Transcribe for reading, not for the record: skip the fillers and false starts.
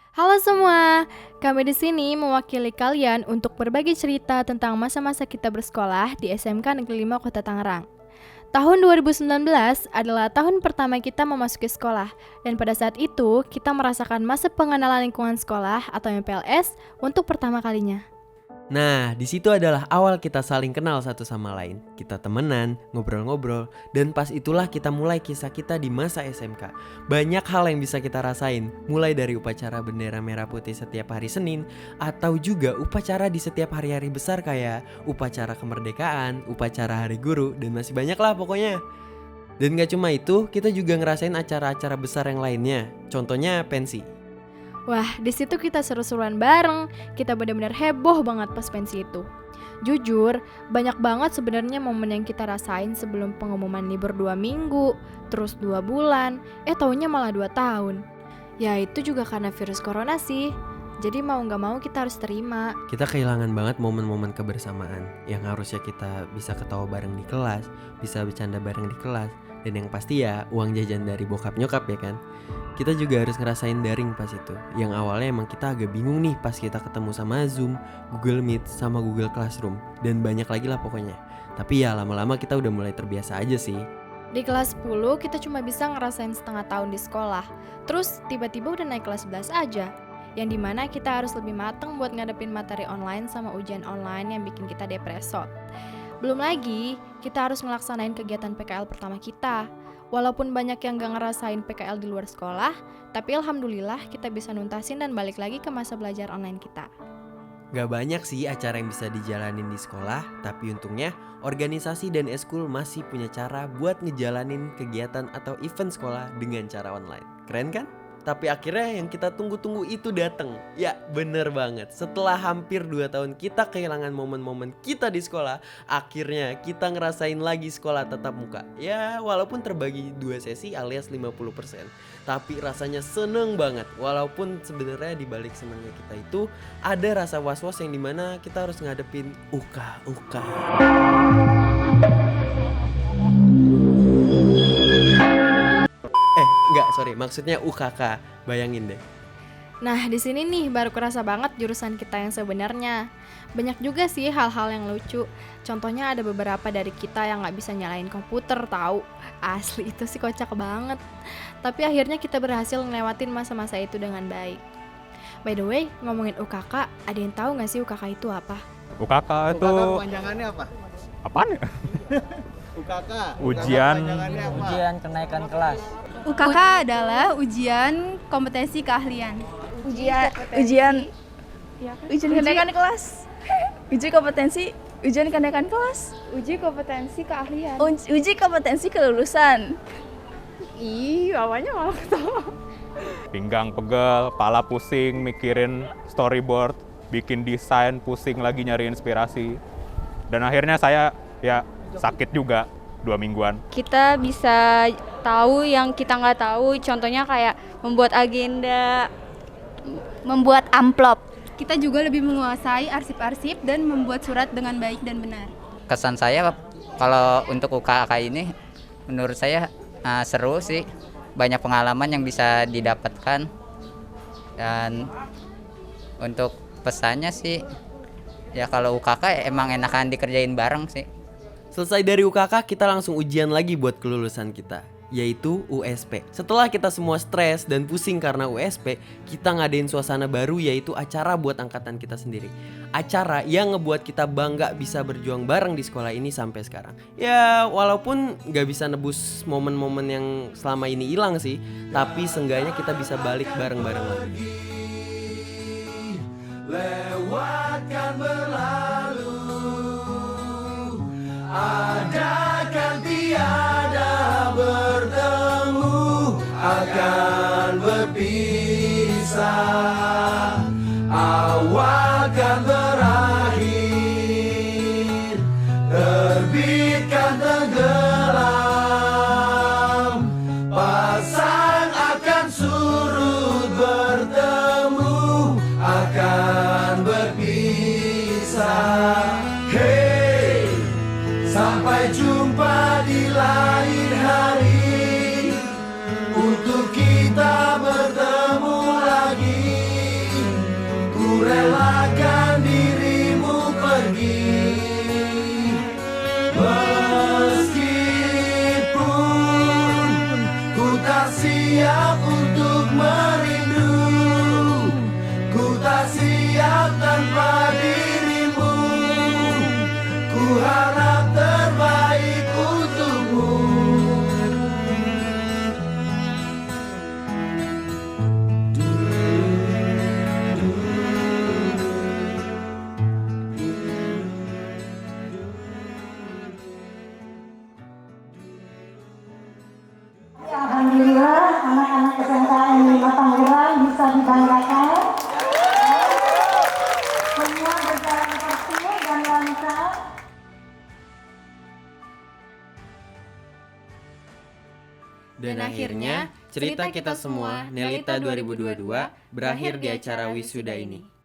Halo semua, kami di sini mewakili kalian untuk berbagi cerita tentang masa-masa kita bersekolah di SMK Negeri 5 Kota Tangerang. Tahun 2019 adalah tahun pertama kita memasuki sekolah, dan pada saat itu kita merasakan masa pengenalan lingkungan sekolah atau MPLS untuk pertama kalinya. Nah, di situ adalah awal kita saling kenal satu sama lain. Kita temenan, ngobrol-ngobrol, dan pas itulah kita mulai kisah kita di masa SMK. Banyak hal yang bisa kita rasain, mulai dari upacara bendera merah putih setiap hari Senin, atau juga upacara di setiap hari-hari besar kayak upacara kemerdekaan, upacara hari guru, dan masih banyak lah pokoknya. Dan gak cuma itu, kita juga ngerasain acara-acara besar yang lainnya, contohnya pensi. Wah, di situ kita seru-seruan bareng, kita benar-benar heboh banget pas pensi itu. Jujur, banyak banget sebenarnya momen yang kita rasain sebelum pengumuman libur 2 minggu, terus 2 bulan, taunya malah 2 tahun. Ya itu juga karena virus corona sih, jadi mau gak mau kita harus terima. Kita kehilangan banget momen-momen kebersamaan yang harusnya kita bisa ketawa bareng di kelas, bisa bercanda bareng di kelas, dan yang pasti ya uang jajan dari bokap nyokap ya kan. Kita juga harus ngerasain daring pas itu, yang awalnya emang kita agak bingung nih pas kita ketemu sama Zoom, Google Meet, sama Google Classroom, dan banyak lagi lah pokoknya. Tapi ya lama-lama kita udah mulai terbiasa aja sih. Di kelas 10 kita cuma bisa ngerasain setengah tahun di sekolah, terus tiba-tiba udah naik kelas 11 aja, yang dimana kita harus lebih matang buat ngadepin materi online sama ujian online yang bikin kita depresot. Belum lagi, kita harus ngelaksanain kegiatan PKL pertama kita. Walaupun banyak yang gak ngerasain PKL di luar sekolah, tapi alhamdulillah kita bisa nuntasin dan balik lagi ke masa belajar online kita. Gak banyak sih acara yang bisa dijalanin di sekolah, tapi untungnya organisasi dan eskul masih punya cara buat ngejalanin kegiatan atau event sekolah dengan cara online. Keren kan? Tapi akhirnya yang kita tunggu-tunggu itu datang. Ya bener banget, setelah hampir 2 tahun kita kehilangan momen-momen kita di sekolah, akhirnya kita ngerasain lagi sekolah tatap muka. Ya walaupun terbagi 2 sesi alias 50%, tapi rasanya seneng banget. Walaupun sebenarnya dibalik senengnya kita itu ada rasa was-was yang dimana kita harus ngadepin uka-uka. Maksudnya UKK, bayangin deh. Nah, di sini nih baru kerasa banget jurusan kita yang sebenarnya. Banyak juga sih hal-hal yang lucu. Contohnya ada beberapa dari kita yang nggak bisa nyalain komputer tahu. Asli itu sih kocak banget. Tapi akhirnya kita berhasil ngelewatin masa-masa itu dengan baik. By the way, ngomongin UKK, ada yang tahu nggak sih UKK itu apa? UKK itu UKK kepanjangannya apa? apaan ya? UKK. Ujian kenaikan kelas. UKK adalah ujian kompetensi keahlian. Ujian kenaikan kelas. Ujian kenaikan kelas. Uji kompetensi keahlian. Uji kompetensi kelulusan. Ih, bawahnya malah ketawa. pinggang pegel, pala pusing, mikirin storyboard, bikin desain, pusing lagi nyari inspirasi. Dan akhirnya saya ya sakit juga 2 mingguan. Kita bisa tahu yang kita nggak tahu, contohnya kayak membuat agenda, Membuat amplop. Kita juga lebih menguasai arsip-arsip dan membuat surat dengan baik dan benar. Kesan saya kalau untuk UKK ini menurut saya seru sih. Banyak pengalaman yang bisa didapatkan. Dan untuk pesannya sih ya kalau UKK emang enakan dikerjain bareng sih. Selesai dari UKK, kita langsung ujian lagi buat kelulusan kita, yaitu USP. Setelah kita semua stres dan pusing karena USP, kita ngadain suasana baru, yaitu acara buat angkatan kita sendiri. Acara yang ngebuat kita bangga bisa berjuang bareng di sekolah ini sampai sekarang. Ya walaupun gak bisa nebus momen-momen yang selama ini hilang sih, tapi seenggaknya kita bisa balik bareng-bareng lagi. Lewatkan berlalu, adakan tiada bertemu, akan berpisah, awal kan berakhir, terbitkan tenggelam, pasang akan surut, bertemu akan berpisah. Hey, sampai jumpa di lain hari, untuk kita bertemu lagi. harap terbaik untukmu. Alhamdulillah anak-anak SMKN 5 Tangerang bisa dibanggakan. Semua berjalan tertib dan lancar. Dan akhirnya, cerita kita semua, Nelita 2022, berakhir di acara wisuda ini.